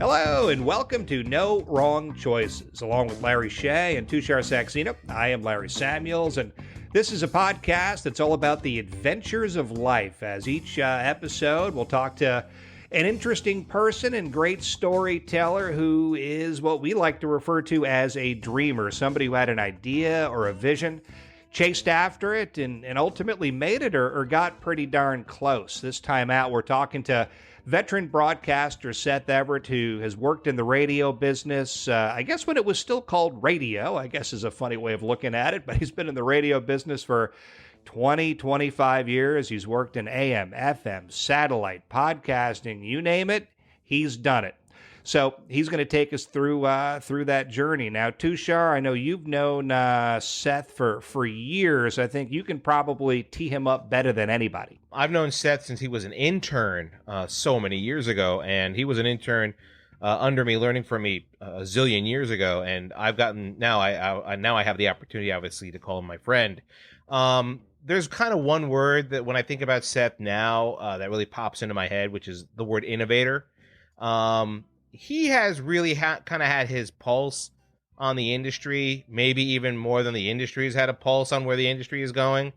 Hello and welcome to No Wrong Choices. Along with Larry Shea and Tushar Saxena, I am Larry Samuels, and this is a podcast that's all about the adventures of life. As each episode, we'll talk to an interesting person and great storyteller who is what we like to refer to as a dreamer, somebody who had an idea or a vision, chased after it, and ultimately made it or got pretty darn close. This time out, we're talking to veteran broadcaster Seth Everett, who has worked in the radio business, I guess when it was still called radio, I guess is a funny way of looking at it, but he's been in the radio business for 25 years. He's worked in AM, FM, satellite, podcasting, you name it, he's done it. So he's going to take us through that journey. Now, Tushar, I know you've known Seth for years. I think you can probably tee him up better than anybody. I've known Seth since he was an intern so many years ago, and he was an intern under me, learning from me a zillion years ago. And I've gotten now I have the opportunity, obviously, to call him my friend. There's kind of one word that when I think about Seth now that really pops into my head, which is the word innovator. He has really kind of had his pulse on the industry, maybe even more than the industry has had a pulse on where the industry is going.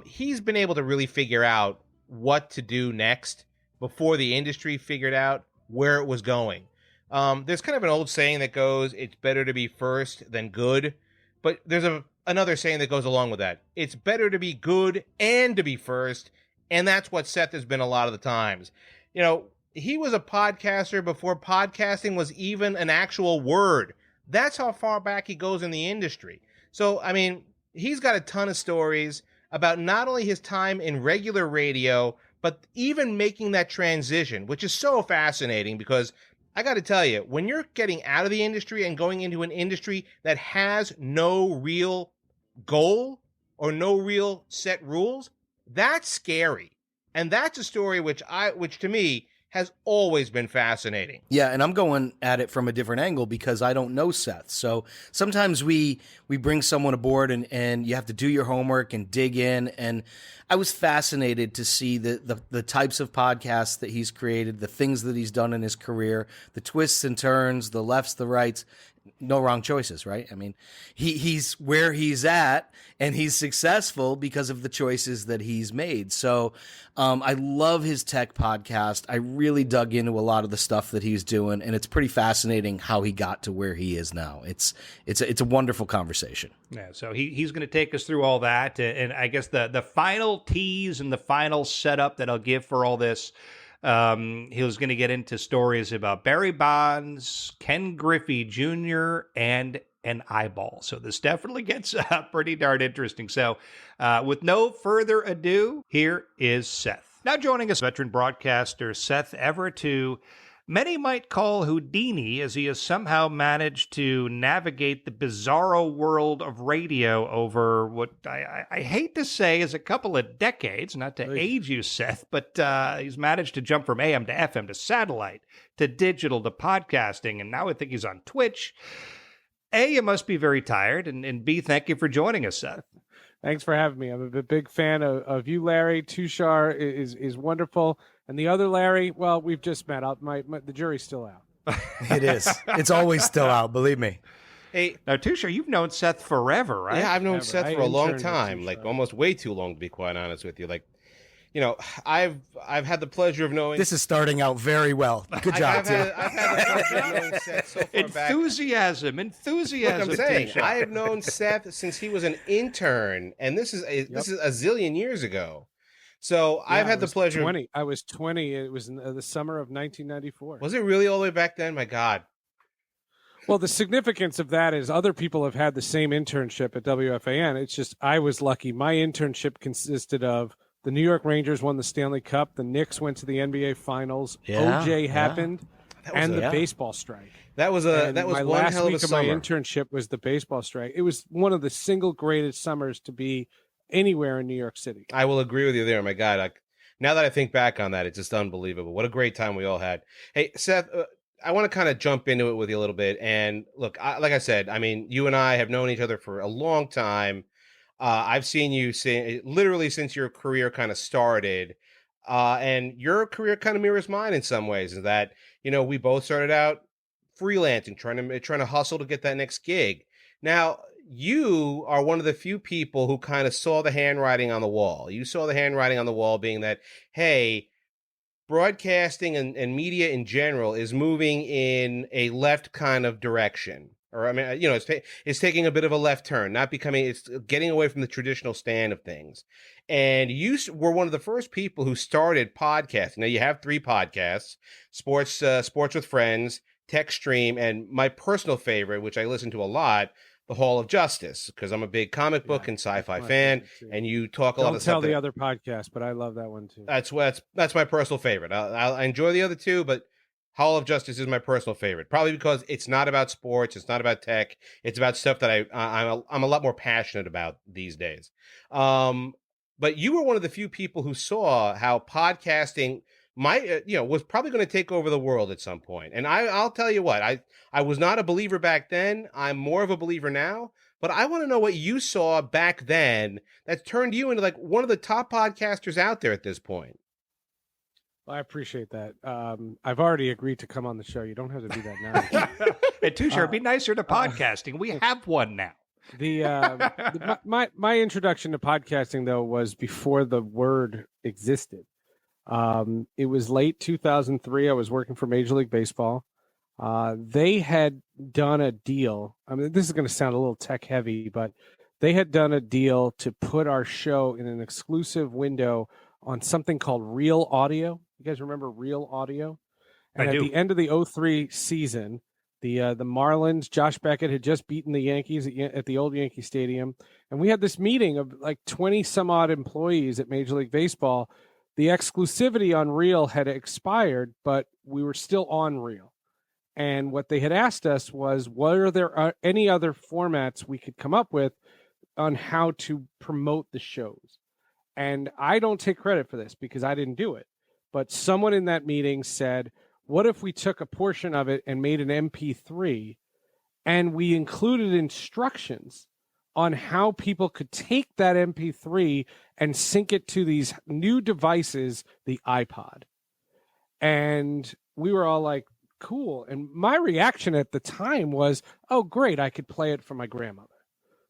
He's been able to really figure out what to do next before the industry figured out where it was going. There's kind of an old saying that goes, it's better to be first than good. But there's another saying that goes along with that. It's better to be good and to be first. And that's what Seth has been a lot of the times. You know, he was a podcaster before podcasting was even an actual word. That's how far back he goes in the industry. So, I mean, he's got a ton of stories about not only his time in regular radio, but even making that transition, which is so fascinating because I got to tell you, when you're getting out of the industry and going into an industry that has no real goal or no real set rules, that's scary. And that's a story which to me has always been fascinating. Yeah, and I'm going at it from a different angle because I don't know Seth. So sometimes we bring someone aboard and you have to do your homework and dig in. And I was fascinated to see the types of podcasts that he's created, the things that he's done in his career, the twists and turns, the lefts, the rights. No wrong choices, right? I mean, he's where he's at and he's successful because of the choices that he's made. So I love his tech podcast. I really dug into a lot of the stuff that he's doing, and it's pretty fascinating how he got to where he is now. It's a wonderful conversation. Yeah, so he's going to take us through all that, and I guess the final tease and the final setup that I'll give for all this. He was going to get into stories about Barry Bonds, Ken Griffey Jr., and an eyeball. So this definitely gets pretty darn interesting. So with no further ado, here is Seth. Now joining us, veteran broadcaster Seth Everett, who many might call Houdini, as he has somehow managed to navigate the bizarro world of radio over what I hate to say is a couple of decades, not to age you, Seth, but he's managed to jump from AM to FM to satellite to digital to podcasting, and now I think he's on Twitch. A, you must be very tired, and B, thank you for joining us, Seth. Thanks for having me. I'm a big fan of you, Larry. Tushar is wonderful. And the other Larry, well, we've just met. The jury's still out. It is. It's always still out, believe me. Hey, now, Tushar, you've known Seth forever, right? Yeah, I've known Seth for a long time, like almost way too long, to be quite honest with you. Like, you know, I've had the pleasure of knowing. This is starting out very well. Good job, I've had the pleasure of knowing Seth so far Enthusiasm. back. Look, I'm saying, Tushar. I have known Seth since he was an intern, and this is a zillion years ago. So yeah, I've had the pleasure. I was 20. It was in the summer of 1994. Was it really all the way back then? My God. Well, the significance of that is other people have had the same internship at WFAN. It's just I was lucky. My internship consisted of the New York Rangers won the Stanley Cup. The Knicks went to the NBA Finals. OJ happened, and the baseball strike. That was one hell of a summer. My last week of my internship was the baseball strike. It was one of the single greatest summers to be anywhere in New York City. I will agree with you there. My God, now that I think back on that, it's just unbelievable. What a great time we all had. Hey, Seth, I want to kind of jump into it with you a little bit. And look, like I said, I mean, you and I have known each other for a long time. I've seen you literally since your career kind of started. And your career kind of mirrors mine in some ways, is that, we both started out freelancing, trying to hustle to get that next gig. Now, you are one of the few people who kind of saw the handwriting on the wall. You saw the handwriting on the wall being that, hey, broadcasting and media in general is moving in a left kind of direction. Or, I mean, it's taking a bit of a left turn, it's getting away from the traditional stand of things. And you were one of the first people who started podcasting. Now, you have 3 podcasts: Sports with Friends, Techstream, and my personal favorite, which I listen to a lot, The Hall of Justice, because I'm a big comic book and sci-fi fan, and you talk a lot of stuff. Don't tell the other podcast, but I love that one too. That's my personal favorite. I enjoy the other 2, but Hall of Justice is my personal favorite, probably because it's not about sports, it's not about tech, it's about stuff that I'm a lot more passionate about these days. But you were one of the few people who saw how podcasting was probably going to take over the world at some point. And I'll tell you what, I was not a believer back then. I'm more of a believer now. But I want to know what you saw back then that turned you into like one of the top podcasters out there at this point. Well, I appreciate that. I've already agreed to come on the show. You don't have to do that now. Hey, Tushar, be nicer to podcasting. We have one now. My introduction to podcasting, though, was before the word existed. It was late 2003. I was working for Major League Baseball. They had done a deal. I mean, this is going to sound a little tech heavy, but they had done a deal to put our show in an exclusive window on something called Real Audio. You guys remember Real Audio? And at the end of the 2003 season, the Marlins, Josh Beckett had just beaten the Yankees at the old Yankee Stadium. And we had this meeting of like 20 some odd employees at Major League Baseball. The exclusivity on Real had expired, but we were still on Real. And what they had asked us was, what are there any other formats we could come up with on how to promote the shows? And I don't take credit for this because I didn't do it. But someone in that meeting said, what if we took a portion of it and made an MP3 and we included instructions on how people could take that MP3 and sync it to these new devices, the iPod? And we were all like, cool. And my reaction at the time was, oh, great, I could play it for my grandmother.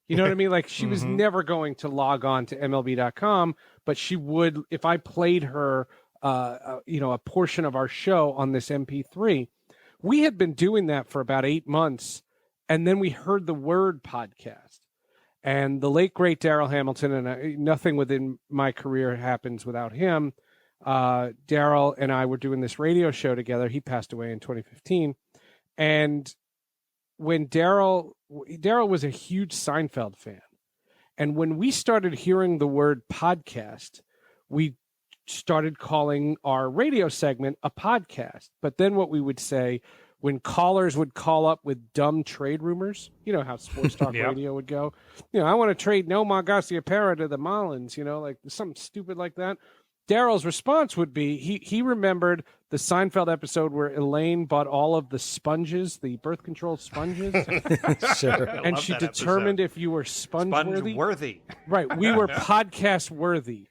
You know what I mean? Like she was never going to log on to MLB.com, but she would, if I played her, a portion of our show on this MP3. We had been doing that for about 8 months. And then we heard the word podcast. And the late, great Daryl Hamilton, and nothing within my career happens without him. Daryl and I were doing this radio show together. He passed away in 2015. And when Daryl was a huge Seinfeld fan. And when we started hearing the word podcast, we started calling our radio segment a podcast. But then what we would say when callers would call up with dumb trade rumors, you know how sports talk radio would go, I want to trade Nomar Garciaparra to the Marlins, like something stupid like that. Daryl's response would be, he remembered the Seinfeld episode where Elaine bought all of the sponges, the birth control sponges. Sure. And she determined if you were sponge-worthy. Right. We were podcast-worthy.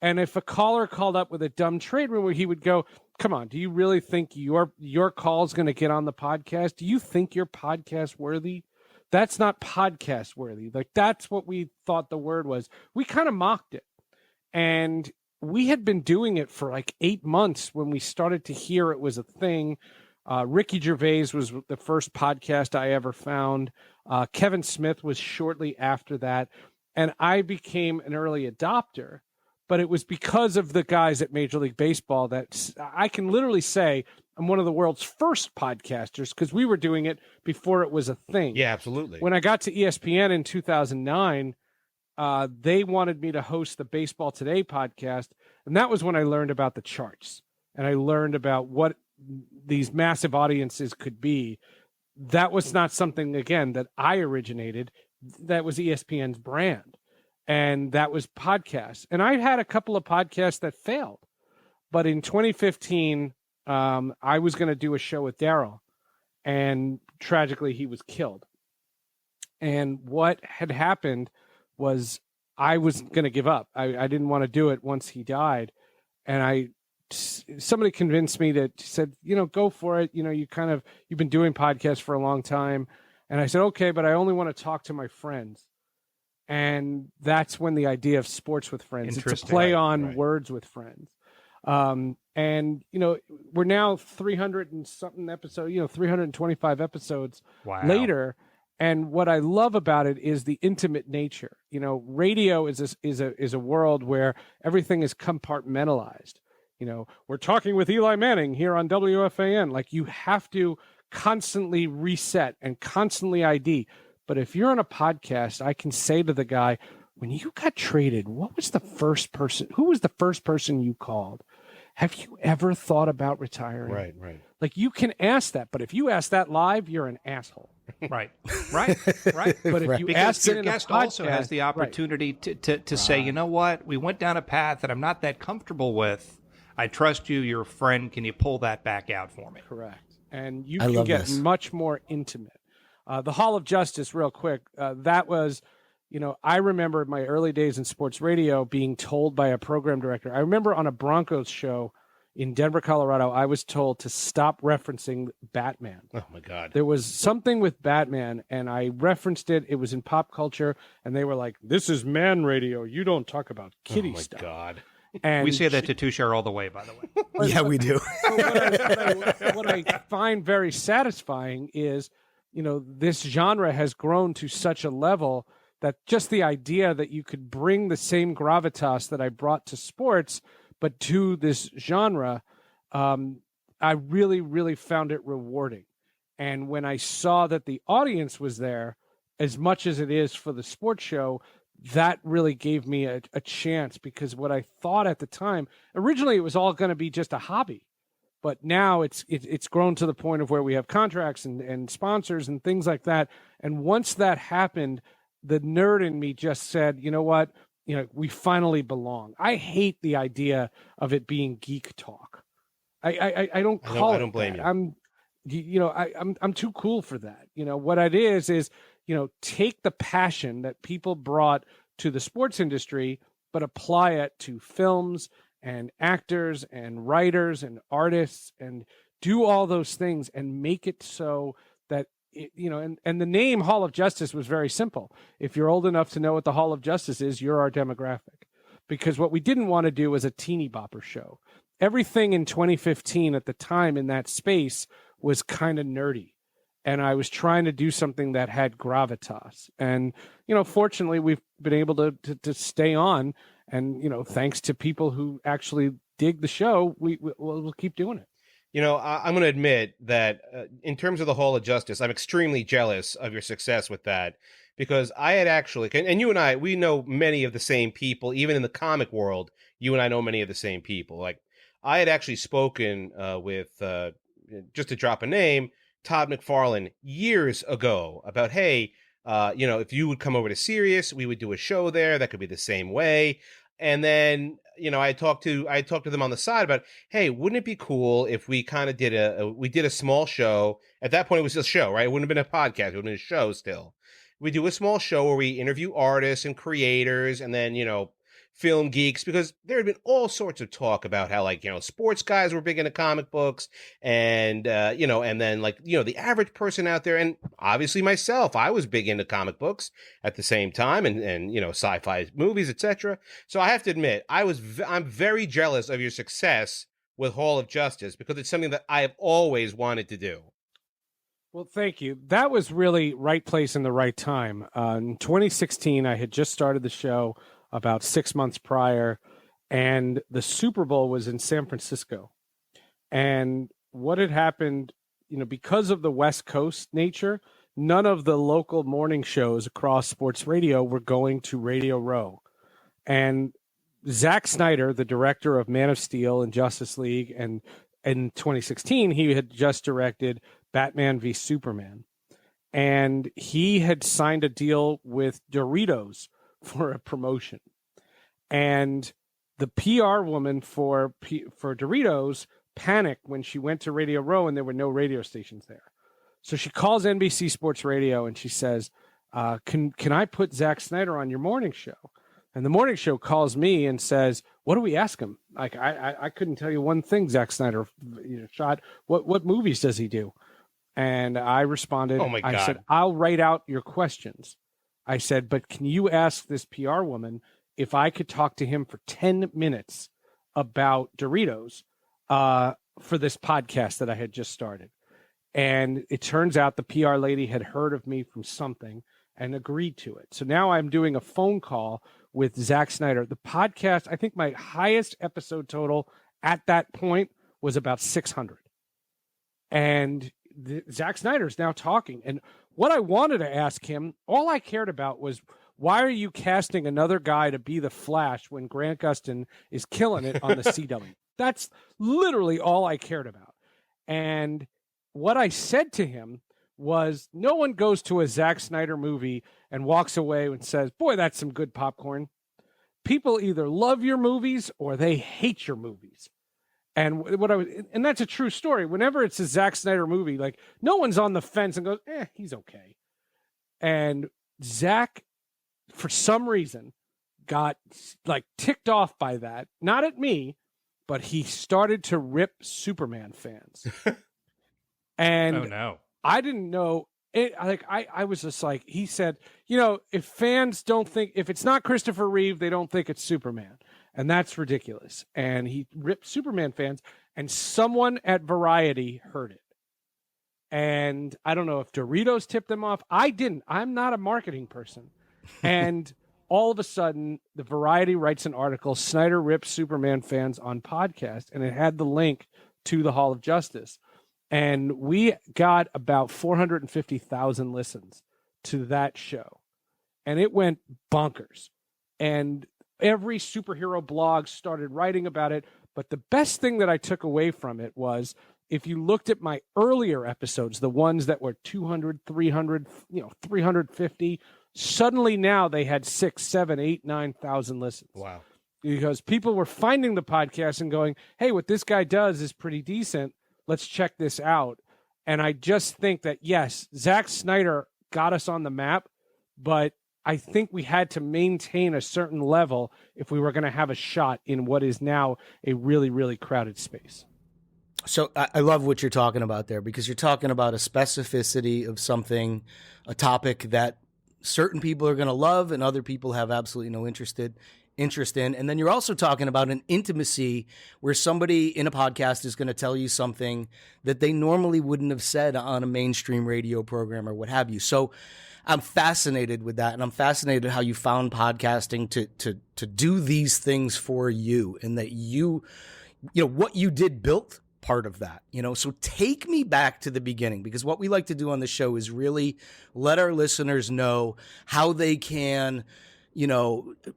And if a caller called up with a dumb trade rumor, he would go, come on, do you really think your call is going to get on the podcast? Do you think you're podcast-worthy? That's not podcast-worthy. Like, that's what we thought the word was. We kind of mocked it. And we had been doing it for like 8 months when we started to hear it was a thing. Ricky Gervais was the first podcast I ever found. Kevin Smith was shortly after that. And I became an early adopter. But it was because of the guys at Major League Baseball that I can literally say I'm one of the world's first podcasters because we were doing it before it was a thing. Yeah, absolutely. When I got to ESPN in 2009, they wanted me to host the Baseball Today podcast. And that was when I learned about the charts. And I learned about what these massive audiences could be. That was not something, again, that I originated. That was ESPN's brand. And that was podcasts. And I had a couple of podcasts that failed. But in 2015, I was going to do a show with Daryl. And tragically, he was killed. And what had happened was I was going to give up. I didn't want to do it once he died. And somebody convinced me to said, go for it. You've been doing podcasts for a long time. And I said, okay, but I only want to talk to my friends. And that's when the idea of Sports with Friends, it's a play on words with friends. And we're now 300 and something episodes, 325 episodes later. And what I love about it is the intimate nature. Radio is a world where everything is compartmentalized. We're talking with Eli Manning here on WFAN. Like, you have to constantly reset and constantly ID. But if you're on a podcast, I can say to the guy, when you got traded, who was the first person you called? Have you ever thought about retiring? Right. Like, you can ask that, but if you ask that live, you're an asshole. Right. But if you ask your guest also has the opportunity to say, you know what, we went down a path that I'm not that comfortable with. I trust you. You're a friend. Can you pull that back out for me? Correct. And you can get much more intimate. The Hall of Justice, real quick, that was, I remember my early days in sports radio being told by a program director. I remember on a Broncos show in Denver, Colorado, I was told to stop referencing Batman. Oh, my God. There was something with Batman, and I referenced it. It was in pop culture, and they were like, this is man radio. You don't talk about kitty stuff. Oh, my God. And we say that to Tushar all the way, by the way. Yeah, we do. What I find very satisfying is, this genre has grown to such a level that just the idea that you could bring the same gravitas that I brought to sports, but to this genre, I really, really found it rewarding. And when I saw that the audience was there, as much as it is for the sports show, that really gave me a chance, because what I thought at the time, originally it was all going to be just a hobby, but now it's grown to the point of where we have contracts and sponsors and things like that. And once that happened, the nerd in me just said, you know what, we finally belong. I hate the idea of it being geek talk. I don't call it. I don't blame you. I'm too cool for that. What it is, take the passion that people brought to the sports industry, but apply it to films and actors and writers and artists, and do all those things and make it so that, and the name Hall of Justice was very simple. If you're old enough to know what the Hall of Justice is, you're our demographic. Because what we didn't want to do was a teeny bopper show. Everything in 2015 at the time in that space was kind of nerdy. And I was trying to do something that had gravitas. And, fortunately, we've been able to stay on. And, thanks to people who actually dig the show, we'll keep doing it. I'm going to admit that in terms of the Hall of Justice, I'm extremely jealous of your success with that, because I had actually, and you and I, we know many of the same people, even in the comic world, you and I know many of the same people. Like, I had actually spoken with, just to drop a name, Todd McFarlane years ago about, hey, if you would come over to Sirius, we would do a show there. That could be the same way. And then, I talked to them on the side about, hey, wouldn't it be cool if we kind of did a small show? At that point, it was just a show, right? It wouldn't have been a podcast. It would have been a show still. We do a small show where we interview artists and creators, and then, film geeks, because there had been all sorts of talk about how, sports guys were big into comic books, and and then the average person out there, and obviously myself, I was big into comic books at the same time, and sci-fi movies, etc. So I have to admit, I'm very jealous of your success with Hall of Justice, because it's something that I have always wanted to do. Well, thank you. That was really right place in the right time. In 2016, I had just started the show about 6 months prior, and the Super Bowl was in San Francisco. And what had happened, because of the West Coast nature, none of the local morning shows across sports radio were going to Radio Row. And Zack Snyder, the director of Man of Steel and Justice League, and in 2016, he had just directed Batman v Superman. And he had signed a deal with Doritos for a promotion. And the PR woman for Doritos panicked when she went to Radio Row and there were no radio stations there. So she calls NBC Sports Radio and she says, can I put Zack Snyder on your morning show? And the morning show calls me and says, what do we ask him? Like, I couldn't tell you one thing Zack Snyder shot. What movies does he do? And I responded, Oh my God. I said, I'll write out your questions. I said, but can you ask this PR woman if I could talk to him for 10 minutes about Doritos for this podcast that I had just started? And it turns out the PR lady had heard of me from something and agreed to it. So now I'm doing a phone call with Zack Snyder. The podcast, I think my highest episode total at that point was about 600. And Zack Snyder's now talking. And what I wanted to ask him, all I cared about was, why are you casting another guy to be the Flash when Grant Gustin is killing it on the CW? That's literally all I cared about. And what I said to him was, no one goes to a Zack Snyder movie and walks away and says, boy, that's some good popcorn. People either love your movies or they hate your movies. And and that's a true story. Whenever it's a Zack Snyder movie, like, no one's on the fence and goes, he's okay. And Zack, for some reason, got like ticked off by that. Not at me, but he started to rip Superman fans. And oh no, I didn't know it. Like, I was just like, he said, if fans don't think, if it's not Christopher Reeve, they don't think it's Superman. And that's ridiculous. And he ripped Superman fans, and someone at Variety heard it. And I don't know if Doritos tipped them off. I didn't. I'm not a marketing person. And all of a sudden, the Variety writes an article, Snyder rips Superman fans on podcast, and it had the link to the Hall of Justice. And we got about 450,000 listens to that show. And it went bonkers. And every superhero blog started writing about it. But the best thing that I took away from it was, if you looked at my earlier episodes, the ones that were 200, 300, 350, suddenly now they had 6, 7, 8, 9,000 listens. wow. Because people were finding the podcast and going, hey, what this guy does is pretty decent. Let's check this out. And I just think that, yes, Zack Snyder got us on the map, but I think we had to maintain a certain level if we were going to have a shot in what is now a really, really crowded space. So I love what you're talking about there, because you're talking about a specificity of something, a topic that certain people are going to love and other people have absolutely no interest in. And then you're also talking about an intimacy where somebody in a podcast is going to tell you something that they normally wouldn't have said on a mainstream radio program or what have you. So I'm fascinated with that, and I'm fascinated how you found podcasting to do these things for you, and that what you did built part of that. So take me back to the beginning, because what we like to do on the show is really let our listeners know how they can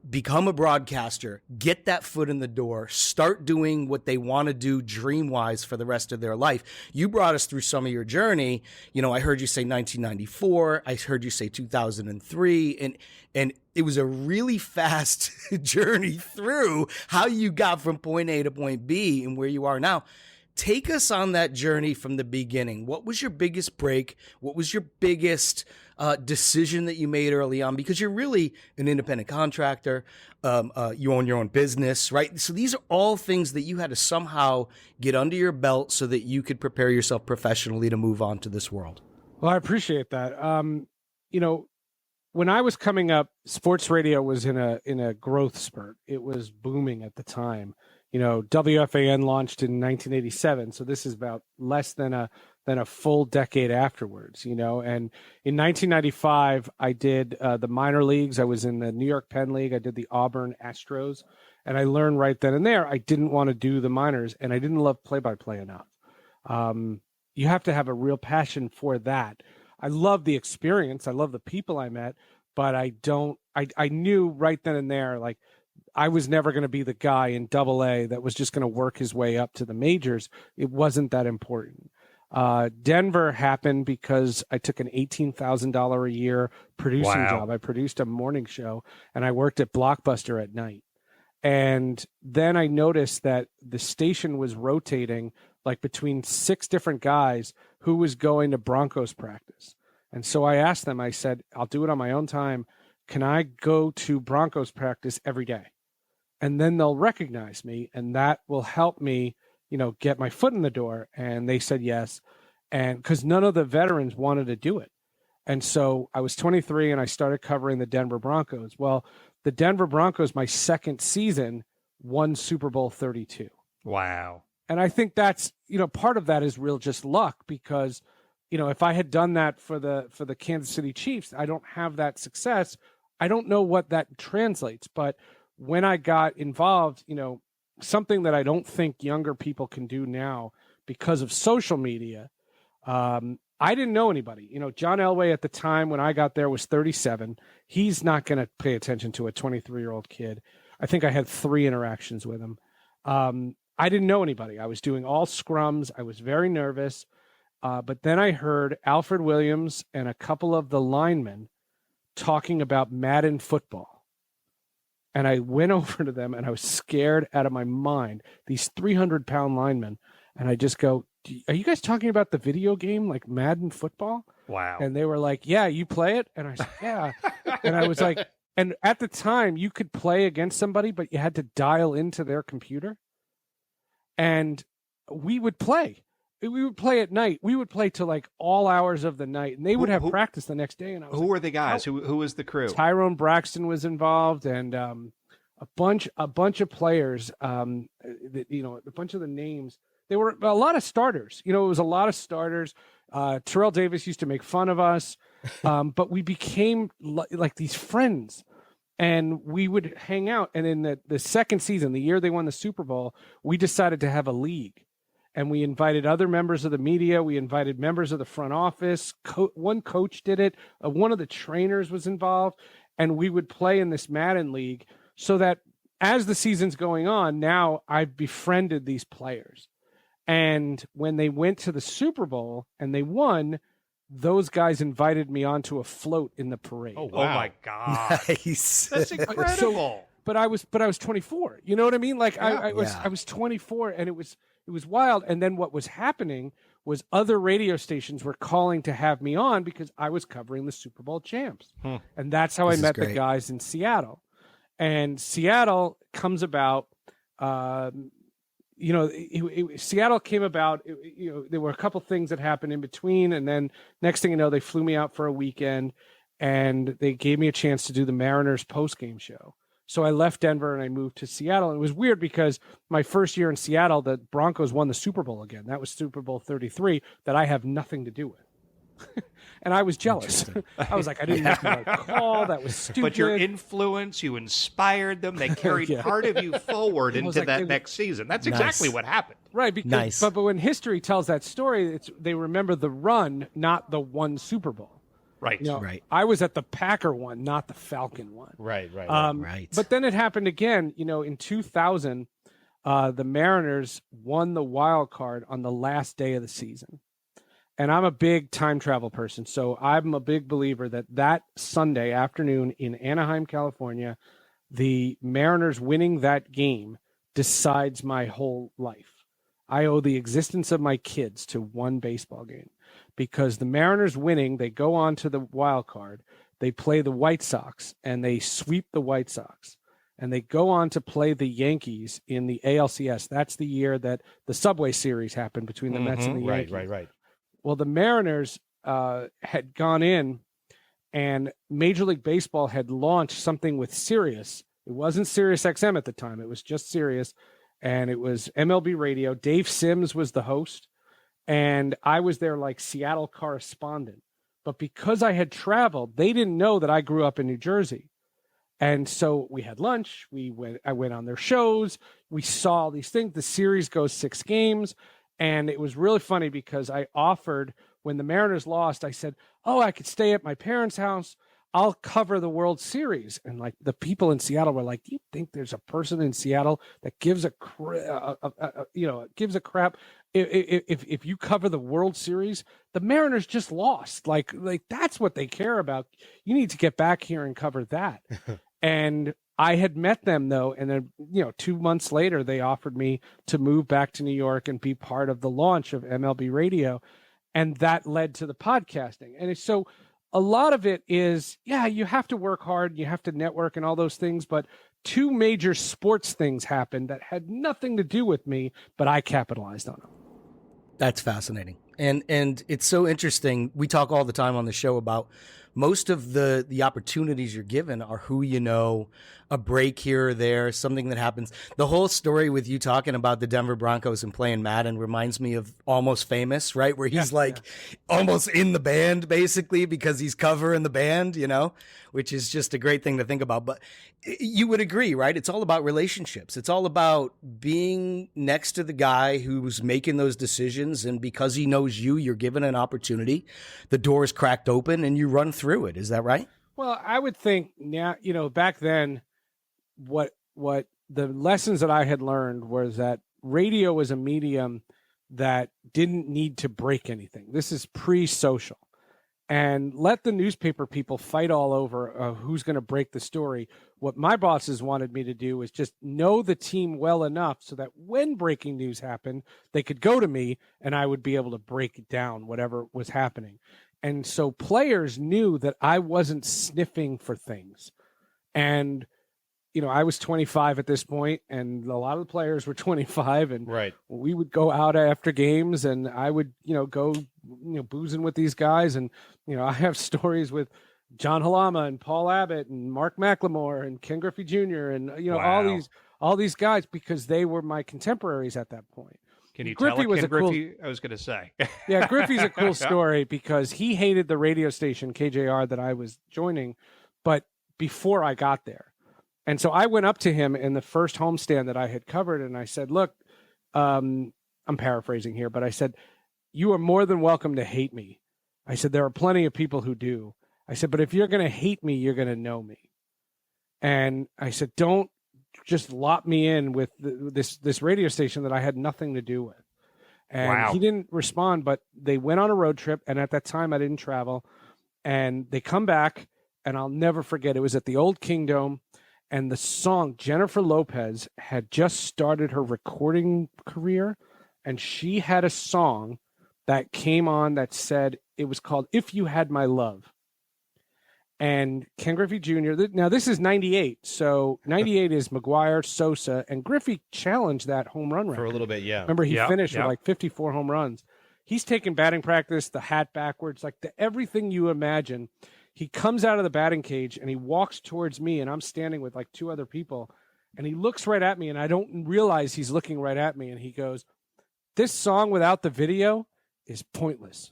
become a broadcaster, get that foot in the door, start doing what they want to do dream-wise for the rest of their life. You brought us through some of your journey. I heard you say 1994. I heard you say 2003. And it was a really fast journey through how you got from point A to point B and where you are now. Take us on that journey from the beginning. What was your biggest break? What was your biggest decision that you made early on? Because you're really an independent contractor. You own your own business, right? So these are all things that you had to somehow get under your belt so that you could prepare yourself professionally to move on to this world. Well, I appreciate that. When I was coming up, sports radio was in a growth spurt. It was booming at the time. WFAN launched in 1987, so this is about less than a full decade afterwards. And in 1995, I did the minor leagues. I was in the New York Penn League. I did the Auburn Astros, and I learned right then and there I didn't want to do the minors, and I didn't love play-by-play enough. You have to have a real passion for that. I love the experience. I love the people I met, but I knew right then and there, like, I was never going to be the guy in AA that was just going to work his way up to the majors. It wasn't that important. Denver happened because I took an $18,000 a year producing job. I produced a morning show, and I worked at Blockbuster at night. And then I noticed that the station was rotating like between 6 different guys who was going to Broncos practice. And so I asked them, I said, I'll do it on my own time. Can I go to Broncos practice every day? and then they'll recognize me, and that will help me, get my foot in the door. And they said yes. And because none of the veterans wanted to do it. And so I was 23 and I started covering the Denver Broncos. Well, the Denver Broncos, my second season, won Super Bowl 32. Wow. And I think that's, part of that is real just luck, because, if I had done that for the Kansas City Chiefs, I don't have that success. I don't know what that translates. But when I got involved, something that I don't think younger people can do now because of social media, I didn't know anybody. John Elway at the time when I got there was 37. He's not going to pay attention to a 23-year-old kid. I think I had 3 interactions with him. I didn't know anybody. I was doing all scrums. I was very nervous. But then I heard Alfred Williams and a couple of the linemen talking about Madden football. And I went over to them and I was scared out of my mind, these 300-pound linemen. And I just go, are you guys talking about the video game, like Madden football? Wow. And they were like, yeah, you play it? And I said, yeah. And I was like, and at the time you could play against somebody, but you had to dial into their computer. And we would play. We would play at night. We would play till like all hours of the night, and they would have practice the next day. And I was who were the guys? Who was the crew? Tyrone Braxton was involved, and a bunch of players. A bunch of the names. They were a lot of starters. It was a lot of starters. Terrell Davis used to make fun of us, but we became like these friends, and we would hang out. And in the second season, the year they won the Super Bowl, we decided to have a league. And we invited other members of the media. We invited members of the front office. One coach did it. One of the trainers was involved. And we would play in this Madden league, so that as the season's going on, now I've befriended these players. And when they went to the Super Bowl and they won, those guys invited me onto a float in the parade. Oh, wow. Oh my God. Nice. That's incredible. But I was 24. You know what I mean? Like I was 24, and it was wild. And then what was happening was other radio stations were calling to have me on because I was covering the Super Bowl champs. And that's how I met the guys in Seattle. And Seattle comes about, Seattle came about, there were a couple things that happened in between. And then next thing you know, they flew me out for a weekend and they gave me a chance to do the Mariners postgame show. So I left Denver and I moved to Seattle. And it was weird because my first year in Seattle, the Broncos won the Super Bowl again. That was Super Bowl 33 that I have nothing to do with. And I was jealous. I was like, I didn't make the right call. That was stupid. But your influence, you inspired them. They carried part of you forward into that next season. That's exactly what happened. Right. Because, but when history tells that story, they remember the run, not the one Super Bowl. Right. Right. I was at the Packer one, not the Falcon one. Right. Right. But then it happened again, in 2000, the Mariners won the wild card on the last day of the season. And I'm a big time travel person. So I'm a big believer that Sunday afternoon in Anaheim, California, the Mariners winning that game decides my whole life. I owe the existence of my kids to one baseball game. Because the Mariners winning, they go on to the wild card, they play the White Sox, and they sweep the White Sox. And they go on to play the Yankees in the ALCS. That's the year that the Subway Series happened between the Mets and the Yankees. Right. Well, the Mariners had gone in, and Major League Baseball had launched something with Sirius. It wasn't Sirius XM at the time. It was just Sirius, and it was MLB Radio. Dave Sims was the host. And I was their Seattle correspondent. But because I had traveled, they didn't know that I grew up in New Jersey. And so we had lunch. I went on their shows. We saw all these things. The series goes 6 games. And it was really funny because I offered, when the Mariners lost, I said, I could stay at my parents' house. I'll cover the World Series. And the people in Seattle were like, do you think there's a person in Seattle that gives a crap? If you cover the World Series, the Mariners just lost. Like that's what they care about. You need to get back here and cover that. And I had met them though. And then, 2 months later, they offered me to move back to New York and be part of the launch of MLB Radio. And that led to the podcasting. And it's so a lot of it is, you have to work hard, you have to network and all those things, but two major sports things happened that had nothing to do with me, but I capitalized on them. That's fascinating. And it's so interesting. We talk all the time on the show about most of the opportunities you're given are who you know, a break here or there, something that happens. The whole story with you talking about the Denver Broncos and playing Madden reminds me of Almost Famous, right? Where he's almost in the band basically because he's covering the band, which is just a great thing to think about. But you would agree, right? It's all about relationships. It's all about being next to the guy who's making those decisions. And because he knows you, you're given an opportunity. The door is cracked open and you run through it. Is that right? Well, I would think now, back then, what the lessons that I had learned was that radio was a medium that didn't need to break anything. This is pre-social. And let the newspaper people fight all over who's going to break the story. What my bosses wanted me to do was just know the team well enough so that when breaking news happened, they could go to me and I would be able to break it down, whatever was happening. And so players knew that I wasn't sniffing for things. And, I was 25 at this point, and a lot of the players were 25. And right. We would go out after games, and I would, go, boozing with these guys. And, I have stories with John Halama and Paul Abbott and Mark McLemore and Ken Griffey Jr. and, Wow. all these guys because they were my contemporaries at that point. Can you Griffey tell was Ken a cool- Griffey? I was going to say. Yeah, Griffey's a cool story because he hated the radio station KJR that I was joining, but before I got there. And so I went up to him in the first homestand that I had covered, and I said, look, I'm paraphrasing here, but I said, you are more than welcome to hate me. I said, there are plenty of people who do. I said, but if you're going to hate me, you're going to know me. And I said, don't just lock me in with this radio station that I had nothing to do with. And Wow. He didn't respond, but they went on a road trip. And at that time I didn't travel, and they come back, and I'll never forget. It was at the Old Kingdom, and the song Jennifer Lopez had just started her recording career. And she had a song that came on that said, it was called If You Had My Love. And Ken Griffey Jr., now this is 98. So 98 is McGuire, Sosa, and Griffey challenged that home run record. For a little bit, yeah. Remember, he Yep, finished yep. with like 54 home runs. He's taking batting practice, the hat backwards, like everything you imagine. He comes out of the batting cage and he walks towards me, and I'm standing with like two other people. And he looks right at me, and I don't realize he's looking right at me. And he goes, this song without the video is pointless.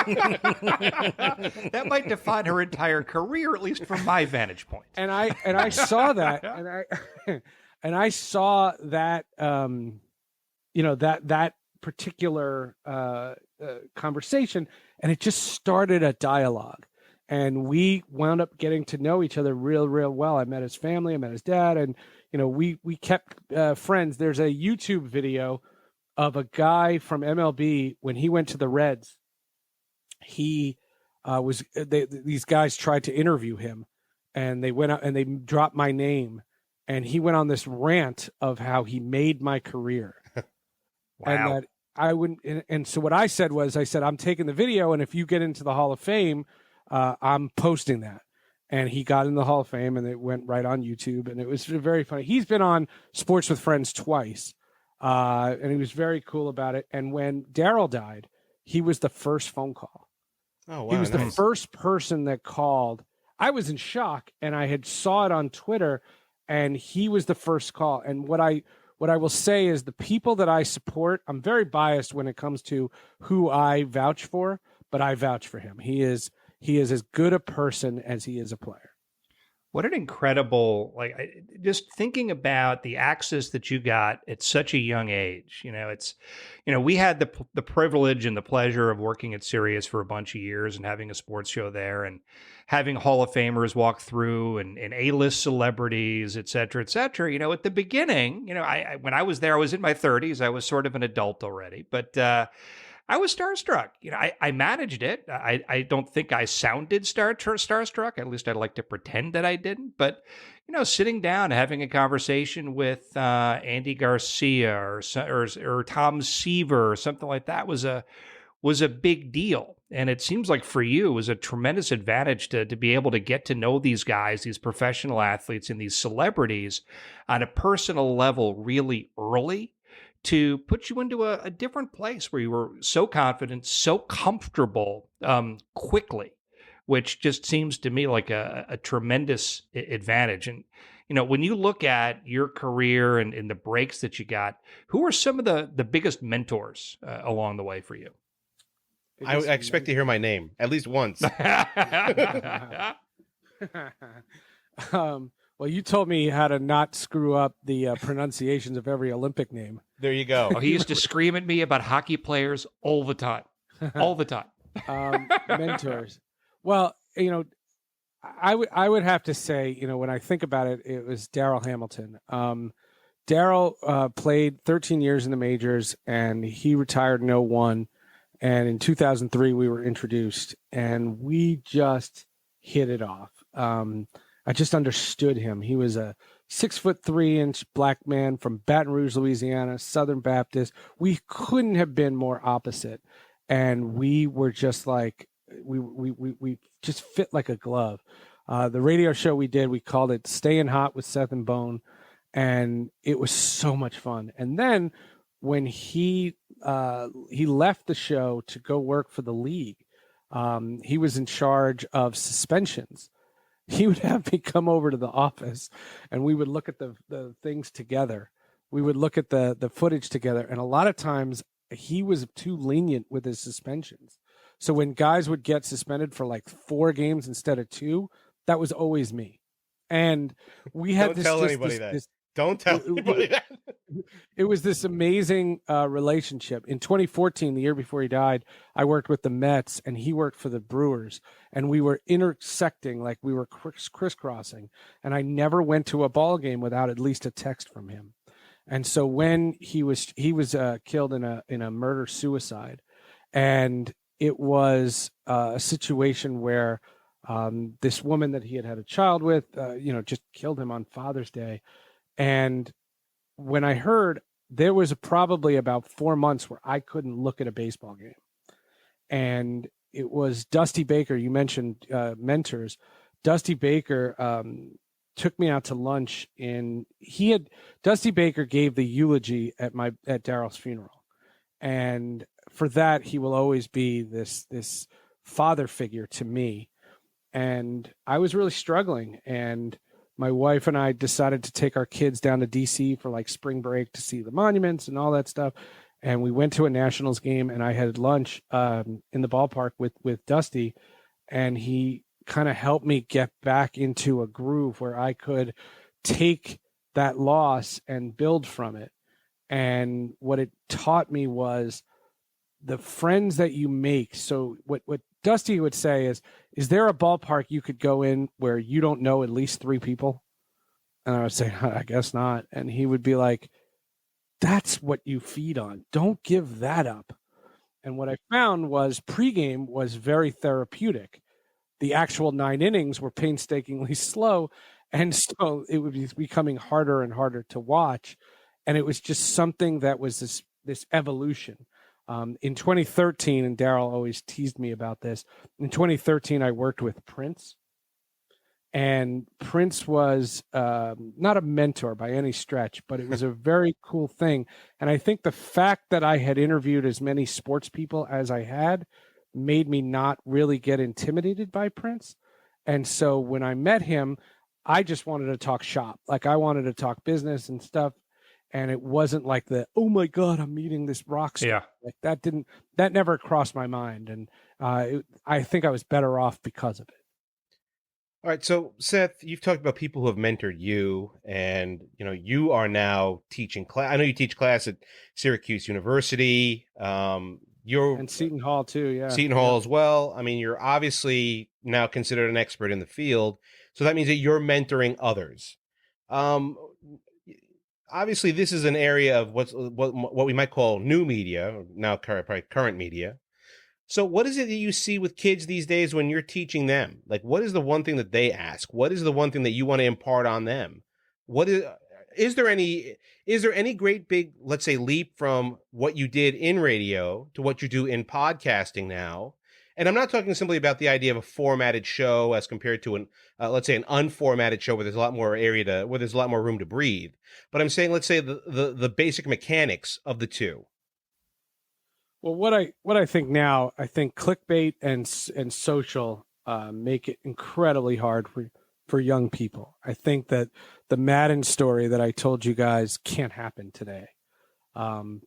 That might define her entire career, at least from my vantage point. And I saw that, and I saw that, that particular conversation, and it just started a dialogue, and we wound up getting to know each other real well. I met his family, I met his dad, and we kept friends. There's a YouTube video of a guy from MLB when he went to the Reds. He these guys tried to interview him, and they went out and they dropped my name, and he went on this rant of how he made my career. Wow. And that I wouldn't. And so what I said was, I'm taking the video, and if you get into the Hall of Fame, I'm posting that. And he got in the Hall of Fame, and it went right on YouTube, and it was very funny. He's been on Sports with Friends twice, and he was very cool about it. And when Daryl died, he was the first phone call. Oh, wow. He was the nice. first person that called. I was in shock, and I had saw it on Twitter, and he was the first call. And what I will say is the people that I support, I'm very biased when it comes to who I vouch for, but I vouch for him. He is as good a person as he is a player. What an incredible, just thinking about the access that you got at such a young age. We had the privilege and the pleasure of working at Sirius for a bunch of years and having a sports show there and having Hall of Famers walk through and A-list celebrities, et cetera, et cetera. At the beginning, when I was there, I was in my 30s. I was sort of an adult already, but I was starstruck. I managed it. I don't think I sounded starstruck. At least I'd like to pretend that I didn't. But, sitting down, having a conversation with Andy Garcia or Tom Seaver or something like that was was a big deal. And it seems like for you, it was a tremendous advantage to be able to get to know these guys, these professional athletes and these celebrities on a personal level really early, to put you into a different place where you were so confident, so comfortable quickly, which just seems to me like a tremendous advantage. And, when you look at your career and the breaks that you got, who are some of the biggest mentors along the way for you? I expect to hear my name at least once. Well, you told me how to not screw up the pronunciations of every Olympic name. There you go. Oh, he used to scream at me about hockey players all the time. All the time. Mentors. Well, I would have to say, when I think about it, it was Darryl Hamilton. Darryl played 13 years in the majors, and he retired in 2001. And in 2003, we were introduced, and we just hit it off. I just understood him. He was a 6'3" black man from Baton Rouge, Louisiana, Southern Baptist. We couldn't have been more opposite, and we were just like we just fit like a glove. The radio show we did, we called it "Staying Hot with Seth and Bone," and it was so much fun. And then when he left the show to go work for the league, he was in charge of suspensions. He would have me come over to the office, and we would look at the things together. We would look at the footage together, and a lot of times he was too lenient with his suspensions. So when guys would get suspended for like 4 games instead of 2, that was always me. And we had Don't tell anybody that. Don't tell anybody that. It was this amazing relationship. In 2014, the year before he died, I worked with the Mets, and he worked for the Brewers, and we were intersecting, like we were crisscrossing. And I never went to a ball game without at least a text from him. And so when he was killed in a murder suicide, and it was a situation where this woman that he had a child with, just killed him on Father's Day. And when I heard, there was probably about 4 months where I couldn't look at a baseball game. And it was Dusty Baker. You mentioned mentors. Dusty Baker took me out to lunch, and Dusty Baker gave the eulogy at Darryl's funeral. And for that, he will always be this father figure to me. And I was really struggling, and my wife and I decided to take our kids down to DC for like spring break to see the monuments and all that stuff. And we went to a Nationals game, and I had lunch in the ballpark with Dusty, and he kind of helped me get back into a groove where I could take that loss and build from it. And what it taught me was the friends that you make. So what Dusty would say is there a ballpark you could go in where you don't know at least 3 people? And I would say, I guess not. And he would be like, that's what you feed on. Don't give that up. And what I found was pregame was very therapeutic. The actual 9 innings were painstakingly slow. And so it would be becoming harder and harder to watch. And it was just something that was this evolution. In 2013, and Darryl always teased me about this, in 2013, I worked with Prince. And Prince was not a mentor by any stretch, but it was a very cool thing. And I think the fact that I had interviewed as many sports people as I had made me not really get intimidated by Prince. And so when I met him, I just wanted to talk shop. Like I wanted to talk business and stuff. And it wasn't like oh my God, I'm meeting this rock star. Yeah. Like that never crossed my mind. And I think I was better off because of it. All right. So Seth, you've talked about people who have mentored you, and, you are now teaching class. I know you teach class at Syracuse University. And Seton Hall too. Yeah. Seton Hall as well. I mean, you're obviously now considered an expert in the field. So that means that you're mentoring others. Obviously, this is an area of what we might call new media, now probably current media. So what is it that you see with kids these days when you're teaching them? Like, what is the one thing that they ask? What is the one thing that you want to impart on them? Is there any is there any great big, let's say, leap from what you did in radio to what you do in podcasting now? And I'm not talking simply about the idea of a formatted show as compared to an, let's say, an unformatted show where there's a lot more where there's a lot more room to breathe. But I'm saying, let's say, the basic mechanics of the two. Well, what I think now, I think clickbait and social make it incredibly hard for young people. I think that the Madden story that I told you guys can't happen today.